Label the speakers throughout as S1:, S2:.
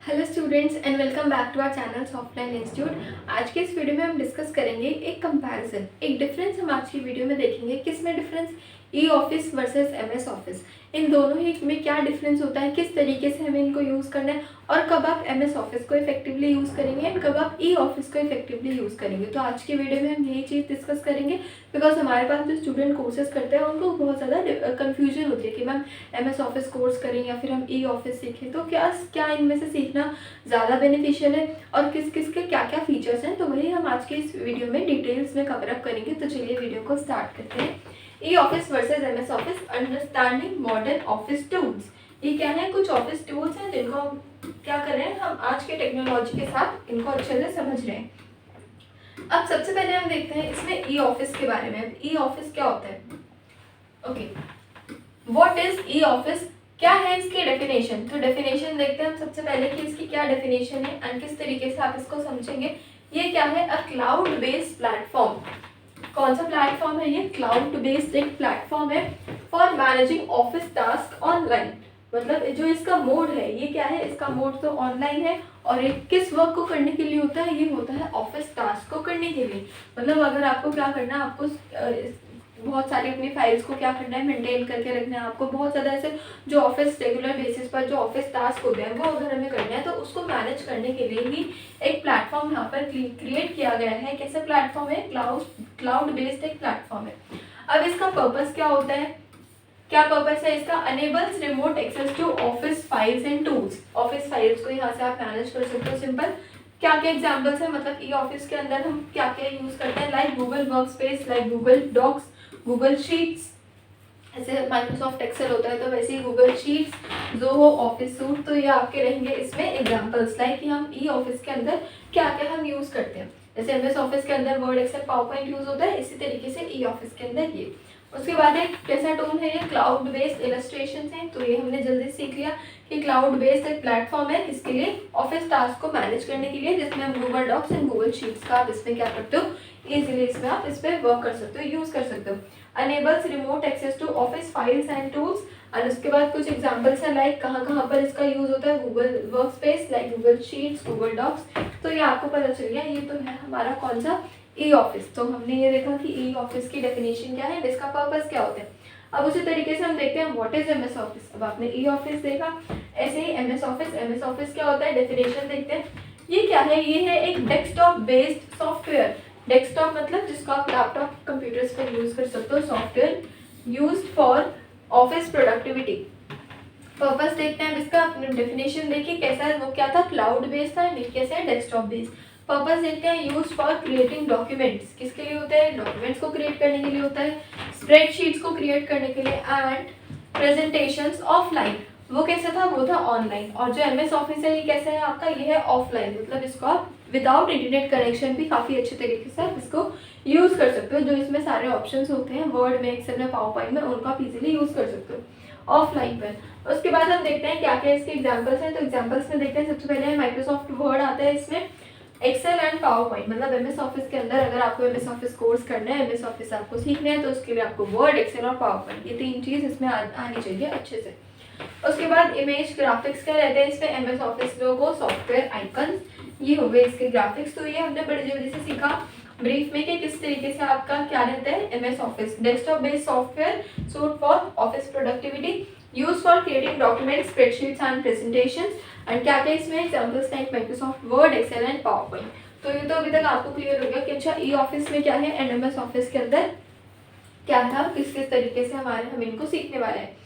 S1: Hello students and welcome back to our channel Softline Institute. आज के इस video में हम डिस्कस करेंगे एक कंपैरिजन, एक डिफरेंस हम आज की वीडियो में देखेंगे। किस में difference? E office versus MS office, इन दोनों ही में क्या डिफरेंस होता है, किस तरीके से हमें इनको यूज़ करना है और कब आप एमएस ऑफिस को इफेक्टिवली यूज़ करेंगे एंड कब आप ई ऑफिस को इफेक्टिवली यूज़ करेंगे। तो आज की वीडियो में हम यही चीज़ डिस्कस करेंगे बिकॉज हमारे पास जो स्टूडेंट कोर्सेज करते हैं उनको बहुत ज़्यादा कन्फ्यूजन होती है कि मैम एमएस ऑफिस कोर्स करें या फिर हम ई ऑफिस सीखें, तो क्या क्या इनमें से सीखना ज़्यादा बेनिफिशियल है और किस किस के क्या क्या फीचर्स हैं। तो वही हम आज के इस वीडियो में डिटेल्स में कवर अप करेंगे। तो चलिए वीडियो को स्टार्ट करते हैं। ई office versus MS office, understanding modern office tools. ये क्या है? कुछ ऑफिस टूल्स हैं जिनको हम क्या कर रहे हैं, हम आज के टेक्नोलॉजी के साथ इनको अच्छे से समझ रहे हैं। अब सबसे पहले हम देखते हैं इसमें ई ऑफिस के बारे में। ई ऑफिस क्या होता है? Okay, what is e office? क्या है इसकी डेफिनेशन? तो डेफिनेशन देखते हैं हम सबसे पहले कि इसकी क्या डेफिनेशन है एंड किस तरीके से आप इसको समझेंगे। ये क्या है? A cloud based platform. कौन सा प्लेटफॉर्म है ये? क्लाउड बेस्ड एक प्लेटफॉर्म है for managing office task online. मतलब जो इसका मोड है ये क्या है? इसका मोड तो ऑनलाइन है और एक किस वर्क को करने के लिए होता है? ये होता है ऑफिस टास्क को करने के लिए। मतलब अगर आपको क्या करना है, आपको बहुत सारी अपनी फाइल्स को क्या करना है, मेंटेन करके रखना है, आपको बहुत ज़्यादा ऐसे जो ऑफिस रेगुलर बेसिस पर जो ऑफिस टास्क होते हैं वो अगर हमें करना है तो उसको मैनेज करने के लिए ही एक प्लेटफॉर्म यहाँ पर क्रिएट किया गया है। कैसा प्लेटफॉर्म है? क्लाउड बेस्ड एक प्लेटफॉर्म है। अब इसका पर्पस क्या होता है? क्या पर्पस है इसका? Enables remote access to office files and tools. Office files को यहाँ से आप मैनेज कर सकते हो। सिंपल क्या क्या एग्जाम्पल्स है, मतलब ई ऑफिस के अंदर हम क्या क्या यूज करते हैं, like Google Workspace, like Google Docs, Google Sheets, ऐसे माइक्रोसॉफ्ट एक्सेल होता है तो वैसे ही Google Sheets, Zoho office suite. तो ये आपके रहेंगे इसमें एग्जांपल्स, लाइक कि हम ई ऑफिस के अंदर क्या क्या हम यूज़ करते हैं। जैसे एमएस ऑफिस के अंदर Word, Excel, PowerPoint use होता है, इसी तरीके से ई ऑफिस के अंदर ये। उसके बाद एक कैसा टूल है ये? क्लाउड बेस्ड इलस्ट्रेशन है। तो ये हमने जल्दी सीख लिया कि क्लाउड बेस्ड एक प्लेटफॉर्म है इसके लिए ऑफिस टास्क को मैनेज करने के लिए, जिसमें हम Google Docs and Google Sheets का आप इसमें क्या करते हो, इजीली इसमें आप इस पर वर्क कर सकते हो, यूज़ कर सकते हो। Enables remote access to office files and tools. और उसके बाद कुछ एग्जांपल्स हैं, लाइक कहाँ कहाँ पर इसका यूज़ होता है, Google Workspace, like Google Sheets, Google Docs. तो ये आपको पता चल गया, ये तो है हमारा कौन सा? E office. तो हमने ये देखा कि ई ऑफिस की डेफिनेशन क्या है, इसका पर्पस क्या होता है। अब उसी तरीके से हम देखते हैं व्हाट इज एमएस ऑफिस। अब आपने ई ऑफिस देखा, ऐसे ही एमएस ऑफिस। एमएस ऑफिस क्या होता है, डेफिनेशन देखते हैं। ये क्या है? ये है एक डेस्कटॉप बेस्ड सॉफ्टवेयर। डेस्कटॉप मतलब जिसको आप लैपटॉप कंप्यूटर्स पर यूज कर सकते हो, software used for office productivity. Purpose देखते हैं इसका, डेफिनेशन देखिए कैसा है, वो क्या था? क्लाउड बेस्ड था, कैसे है? Desktop based. पर्पस देखते हैं, यूज फॉर क्रिएटिंग डॉक्यूमेंट्स। किसके लिए होता है? डॉक्यूमेंट्स को क्रिएट करने के लिए होता है, स्प्रेडशीट्स को क्रिएट करने के लिए, एंड प्रेजेंटेशंस ऑफलाइन। वो कैसा था? वो था ऑनलाइन। और जो एमएस ऑफिस है ये कैसा है आपका? ये है ऑफलाइन। मतलब इसको आप विदाउट इंटरनेट कनेक्शन भी काफ़ी अच्छे तरीके से आप इसको यूज़ कर सकते हो। जो इसमें सारे ऑप्शंस होते हैं वर्ड में, एक्सेल में, पावर पॉइंट में, उनको आप इजीली यूज़ कर सकते हो ऑफलाइन पर। उसके बाद हम देखते हैं क्या क्या इसके एग्जांपल्स हैं। तो एग्जांपल्स में देखते हैं, सबसे पहले माइक्रोसॉफ्ट वर्ड आता है इसमें, एक्सेल एंड पावर पॉइंट। मतलब एमएस ऑफिस के अंदर अगर आपको एमएस ऑफिस कोर्स करना है, एमएस ऑफिस आपको सीखना है, तो उसके लिए आपको वर्ड, एक्सेल और पावर पॉइंट, ये तीन चीज़ इसमें आनी चाहिए अच्छे से। उसके बाद इमेज ग्राफिक्स क्या रहते हैं इसमें? एमएस ऑफिस लोगो, सॉफ्टवेयर आइकन्स, ये हो गए इसके ग्राफिक्स। तो ये हमने बड़ी जल्दी से सीखा ब्रीफ में कि किस तरीके से आपका क्या रहता है MS Office. Desktop based software suite for office productivity, use for creating document, spreadsheets and presentations. And क्या क्या इसमें examples like Microsoft Word, Excel and PowerPoint. तो ये तो अभी तक आपको क्लियर हो गया कि अच्छा ई ऑफिस में क्या है एंड एमएस ऑफिस के अंदर क्या था, किस किस तरीके से हम इनको सीखने वाले हैं।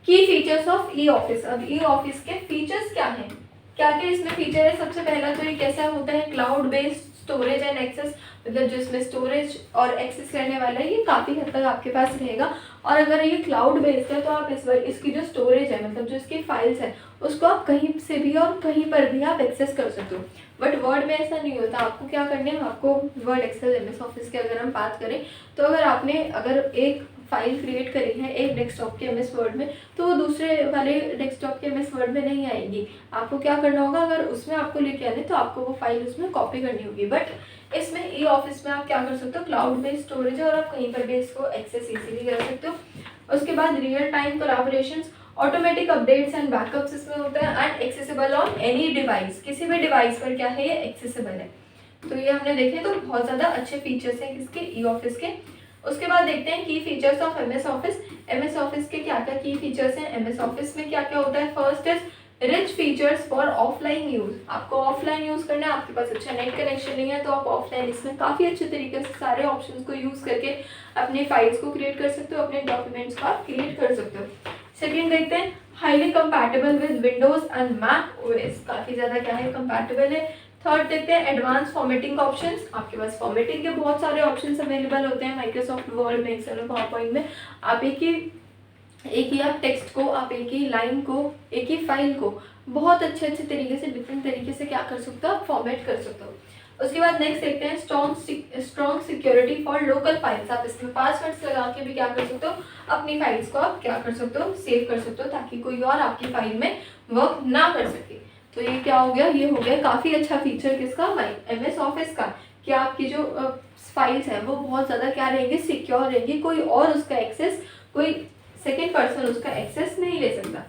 S1: की फीचर्स ऑफ ई ऑफिस। अब ई ऑफिस के फीचर्स क्या हैं, क्या क्या इसमें फीचर है? सबसे पहला तो ये कैसा होता है? Cloud based storage and access. मतलब जो इसमें स्टोरेज और एक्सेस करने वाला है ये काफ़ी हद तक आपके पास रहेगा। और अगर ये क्लाउड बेस्ड है तो आप इसकी जो स्टोरेज है, मतलब जो इसकी फाइल्स है, उसको आप कहीं से भी और कहीं पर भी आप एक्सेस कर सकते हो। बट वर्ड में ऐसा नहीं होता। आपको क्या करना है, आपको वर्ड, एक्सेल, एमएस ऑफिस की अगर हम बात करें तो अगर एक फाइल क्रिएट करी है एक डेस्कटॉप के एमएस वर्ड में, तो वो दूसरे वाले डेस्कटॉप के एमएस वर्ड में नहीं आएगी। आपको क्या करना होगा, अगर उसमें आपको लेके आने तो आपको वो फाइल उसमें कॉपी करनी होगी। बट इसमें ई ऑफिस में आप क्या कर सकते हो? क्लाउड बेस्ड स्टोरेज है और आप कहीं पर भी इसको एक्सेस इजीली कर सकते हो। उसके बाद real time collaborations automatic updates and backups इसमें होता है, and accessible on any device, किसी भी डिवाइस पर क्या है ये एक्सेसिबल है। तो ये हमने देखे तो बहुत ज़्यादा अच्छे फीचर्स हैं किसके, ई ऑफिस के। उसके बाद देखते हैं की features of MS office. MS Office के क्या क्या की फीचर्स हैं, एमएस ऑफिस में क्या क्या होता है। First is rich features for offline use. आपको ऑफलाइन यूज करना है, आपके पास अच्छा नेट कनेक्शन नहीं है, तो आप ऑफलाइन इसमें काफ़ी अच्छे तरीके से सारे ऑप्शंस को यूज करके अपने फाइल्स को क्रिएट कर सकते हो, अपने डॉक्यूमेंट्स को आप क्रिएट कर सकते हो। सेकेंड देखते हैं highly compatible with Windows and Mac OS, काफ़ी ज़्यादा क्या है कंपैटिबल है। थर्ड देखते हैं एडवांस फॉर्मेटिंग ऑप्शंस। आपके पास फॉर्मेटिंग के बहुत सारे ऑप्शंस अवेलेबल होते हैं माइक्रोसॉफ्ट वर्ड में, एक्सेल में, पावरपॉइंट में। आप एक ही आप टेक्स्ट को, आप एक ही लाइन को, एक ही फाइल को बहुत अच्छे अच्छे तरीके से, डिफरेंट तरीके से क्या कर सकते हो आप फॉर्मेट कर सकते हो। उसके बाद नेक्स्ट देखते हैं strong security for local files. आप इसमें पासवर्ड्स लगा के भी क्या कर सकते हो, अपनी फाइल्स को आप क्या कर सकते हो, सेव कर सकते हो, ताकि कोई और आपकी फाइल में वर्क ना कर सके। तो ये क्या हो गया, ये हो गया काफ़ी अच्छा फीचर किसका, एमएस ऑफिस का, कि आपकी जो फाइल्स हैं वो बहुत ज़्यादा क्या रहेंगी, सिक्योर रहेंगी, कोई और उसका एक्सेस, कोई सेकेंड पर्सन उसका एक्सेस नहीं ले सकता।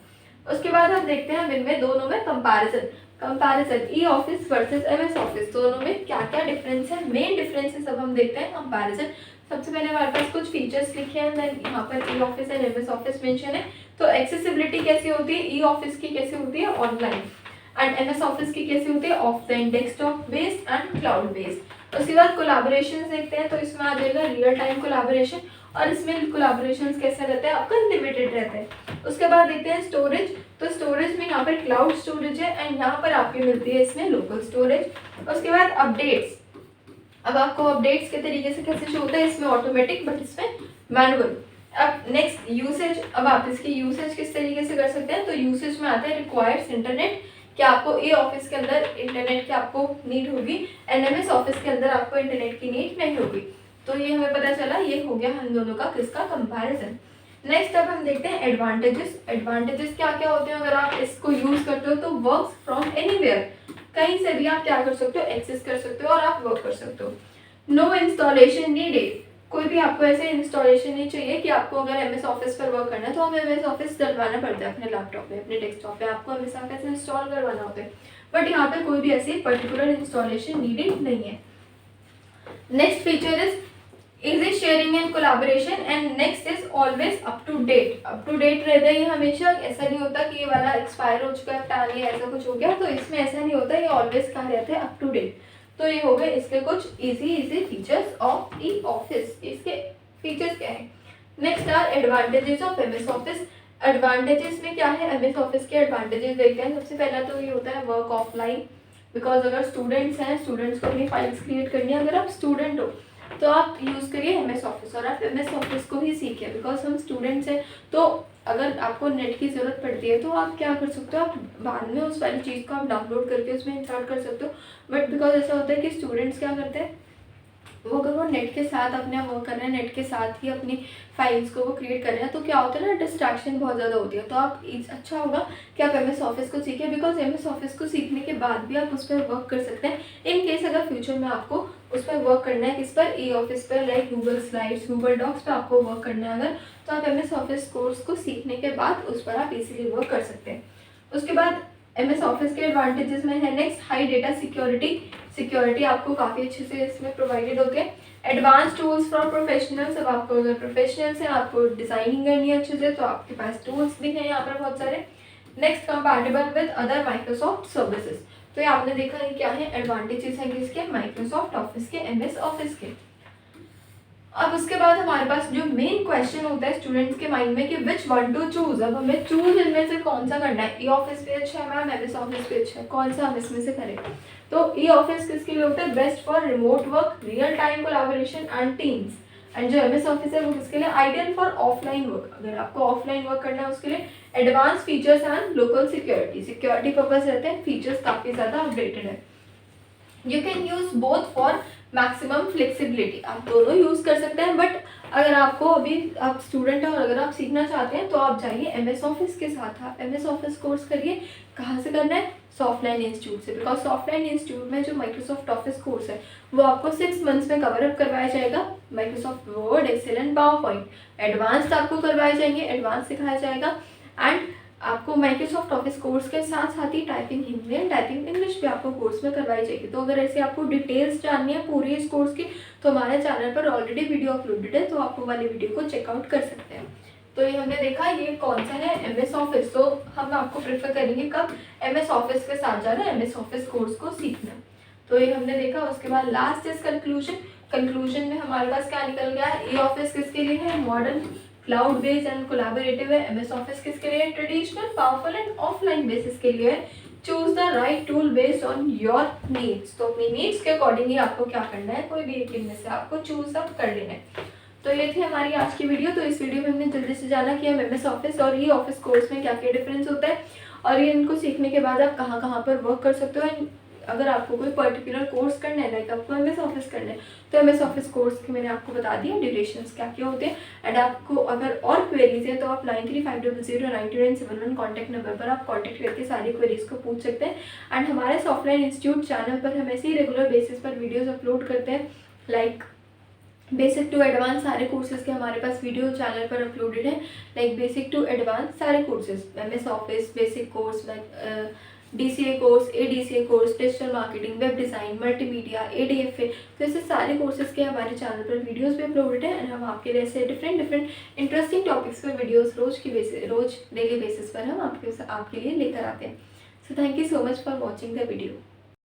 S1: उसके बाद हम देखते हैं इनमें दोनों में कंपैरिजन ई ऑफिस वर्सेस एमएस ऑफिस, दोनों में क्या क्या डिफरेंस है, मेन डिफरेंसेस अब हम देखते हैं कंपैरिजन। सबसे पहले हमारे पास कुछ फीचर्स लिखे हैं, देन यहाँ पर e office and MS office mention है। तो एक्सेसिबिलिटी कैसी होती है, ई ऑफिस की कैसी होती है, ऑनलाइन, एंड एमएस ऑफिस की कैसी होती है, offline, desktop based and cloud based. उसके बाद कोलैबोरेशन देखते हैं, तो इसमें आ जाएगा रियल टाइम कोलैबोरेशन, और इसमें कोलैबोरेशंस कैसे रहते हैं आपका, लिमिटेड रहते हैं। उसके बाद देखते हैं स्टोरेज। तो स्टोरेज में यहाँ पर क्लाउड स्टोरेज है, एंड यहाँ पर आपकी मिलती है इसमें लोकल स्टोरेज। उसके बाद अपडेट्स, अब आपको अपडेट्स के तरीके से कैसे शो होता है, इसमें ऑटोमेटिक बट इसमें मैनुअल। अब नेक्स्ट यूसेज, अब आप इसकी यूसेज किस तरीके से कर सकते हैं, तो यूसेज में आता है रिक्वायर्स इंटरनेट, कि आपको ए ऑफिस के अंदर इंटरनेट की आपको नीड होगी, एंड एमएस ऑफिस के अंदर आपको इंटरनेट की नीड नहीं होगी। तो ये हमें पता चला, ये हो गया हम दोनों का किसका कंपैरिजन। नेक्स्ट अब हम देखते हैं एडवांटेजेस। एडवांटेजेस क्या क्या होते हैं अगर आप इसको यूज करते हो, तो वर्क्स फ्रॉम एनीवेयर, कहीं से भी आप क्या कर सकते हो, एक्सेस कर सकते हो और आप वर्क कर सकते हो। नो इंस्टॉलेशन नीडेड, कोई भी आपको ऐसे इंस्टॉलेशन नहीं चाहिए कि आपको अगर एमएस ऑफिस पर वर्क करना है तो हमें एमएस ऑफिस डलवाना पड़ता है अपने लैपटॉप पे, अपने डेस्कटॉप पे, आपको एमएस ऑफिस इंस्टॉल करवाना होता है, बट यहाँ पे कोई भी ऐसी पर्टिकुलर इंस्टॉलेशन नीडेड नहीं है। Next feature is easy sharing and collaboration, and next is always up to date. Up to date रहता है ये हमेशा, ऐसा नहीं होता कि ये वाला एक्सपायर हो चुका है, टाल लिया, ऐसा कुछ हो गया, तो इसमें ऐसा नहीं होता, ये ऑलवेज कहाँ रहता है, अप टू डेट। तो ये हो गए इसके कुछ easy features of e office. इसके फीचर्स क्या है। Next are advantages of MS Office. Advantages में क्या है, एमएस ऑफिस के एडवांटेजेस देखते हैं। सबसे पहला तो ये होता है वर्क ऑफलाइन, बिकॉज अगर स्टूडेंट्स हैं, स्टूडेंट्स को अपनी फाइल्स क्रिएट करनी है, अगर आप स्टूडेंट हो तो आप यूज़ करिए एमएस ऑफिस, और आप एमएस ऑफिस को ही सीखिए, बिकॉज हम स्टूडेंट्स हैं। तो अगर आपको नेट की ज़रूरत पड़ती है तो आप क्या कर सकते हो, आप बाद में उस वाली चीज़ को आप डाउनलोड करके उसमें इंस्टॉल कर सकते हो। बट बिकॉज ऐसा होता है कि स्टूडेंट्स क्या करते हैं, वो अगर वो नेट के साथ अपने वर्क कर रहे हैं, नेट के साथ ही अपनी फाइल्स को वो क्रिएट कर रहे हैं, तो क्या होता है ना, डिस्ट्रैक्शन बहुत ज़्यादा होती है। तो आप अच्छा होगा कि आप एमएस ऑफिस को सीखें, बिकॉज एमएस ऑफिस को सीखने के बाद भी आप उस पर वर्क कर सकते हैं। इन केस अगर फ्यूचर में आपको उस पर वर्क करना है, किस पर, ई ऑफिस पर, like Google slides, Google docs पर आपको वर्क करना है अगर, तो आप एमएस ऑफिस कोर्स को सीखने के बाद उस पर आप इजीली वर्क कर सकते हैं। उसके बाद एमएस ऑफिस के एडवांटेजेस में है नेक्स्ट हाई डेटा सिक्योरिटी आपको काफ़ी अच्छे से इसमें प्रोवाइडेड होते हैं। एडवांस टूल्स फॉर प्रोफेशनल्स, अब आपको अगर प्रोफेशनल्स हैं, आपको डिज़ाइनिंग करनी है अच्छे से, तो आपके पास टूल्स भी हैं यहाँ पर बहुत सारे। Next compatible with other Microsoft services, तो ये आपने देखा है क्या है, एडवांटेजेस हैं किसके, माइक्रोसॉफ्ट ऑफिस के, एमएस ऑफिस के। अब उसके बाद हमारे पास जो मेन क्वेश्चन होता है स्टूडेंट्स के माइंड में कि विच वन टू चूज, अब हमें चूज इनमें से कौन सा करना है, ई ऑफिस पे अच्छा है मैम, एमएस ऑफिस पे अच्छा है, कौन सा हम इसमें से करें। तो ई ऑफिस किसके लिए होता है, best for remote work, real time collaboration and teams, and जो एमएस ऑफिस है वो किसके लिए, आइडियल फॉर ऑफलाइन वर्क, अगर आपको ऑफलाइन वर्क करना है उसके लिए। Advance features and local security purpose रहते हैं, फीचर्स काफ़ी ज़्यादा अपडेटेड है। You can use both for maximum flexibility, आप दोनों यूज़ कर सकते हैं, बट अगर आपको अभी आप स्टूडेंट हैं और अगर आप सीखना चाहते हैं तो आप जाइए एमएस ऑफिस के साथ, आप एमएस ऑफिस कोर्स करिए। कहाँ से करना है, सॉफ्टलाइन इंस्टीट्यूट से, बिकॉज सॉफ्टलाइन इंस्टीट्यूट में जो माइक्रोसॉफ्ट ऑफिस कोर्स है वो आपको 6 मंथ्स में कवर अप करवाया जाएगा। Microsoft Word, Excel and PowerPoint advanced आपको करवाए जाएंगे, एडवांस सिखाया जाएगा, एंड आपको माइक्रोसॉफ्ट ऑफिस कोर्स के साथ साथ ही typing Hindi and typing English भी आपको कोर्स में करवाई जाएगी। तो अगर ऐसे आपको डिटेल्स जाननी है पूरी इस कोर्स की, तो हमारे चैनल पर ऑलरेडी वीडियो अपलोडेड है, तो आप वो वाली वीडियो को चेकआउट कर सकते हैं। तो ये हमने देखा ये कौन सा है, MS ऑफिस। तो हम आपको प्रेफर करेंगे कब, MS ऑफिस के साथ जाना, MS ऑफिस कोर्स को सीखना। तो ये हमने देखा। उसके बाद लास्ट इज कंक्लूजन। कंक्लूजन में हमारे पास क्या निकल गया है, ई ऑफिस किसके लिए है, modern, cloud based and collaborative है। MS ऑफिस किसके लिए है, traditional, powerful and offline basis के लिए है। Choose the right tool based on your needs. तो अपनी नीड्स के अकॉर्डिंग ही आपको क्या करना है, कोई भी एक इनमें से आपको चूज अप कर लेना है। तो ये थी हमारी आज की वीडियो। तो इस वीडियो में हमने जल्दी से जाना कि हम MS ऑफिस और ई ऑफिस कोर्स में क्या क्या डिफरेंस होता है, और ये इनको सीखने के बाद आप कहाँ कहाँ पर वर्क कर सकते हो। एंड अगर आपको कोई पर्टिकुलर कोर्स करना है, लाइक आपको MS ऑफिस करना है, तो MS ऑफिस कोर्स के मैंने आपको बता दिया ड्यूरेशंस क्या क्या होते हैं। एंड आपको अगर और क्वेरीज है तो आप 9350099971 कॉन्टैक्ट नंबर पर आप कॉन्टैक्ट करके सारी क्वेरीज को पूछ सकते हैं। एंड हमारे सॉफ्टलाइन इंस्टीट्यूट चैनल पर हम ऐसे ही रेगुलर बेसिस पर वीडियोज़ अपलोड करते हैं, लाइक बेसिक टू एडवांस सारे कोर्सेज के हमारे पास वीडियो चैनल पर अपलोडेड है। लाइक बेसिक टू एडवांस सारे courses, MS office basic course, like DCA course, ADCA course, digital marketing, web design, multimedia, ADFA, तो ऐसे सारे कोर्सेज के हमारे चैनल पर वीडियोस भी अपलोडेड है। एंड हम आपके लिए ऐसे डिफरेंट इंटरेस्टिंग टॉपिक्स पर वीडियोस रोज डेली बेसिस पर हम आपके लिए लेकर आते हैं। So thank you so much for watching the video.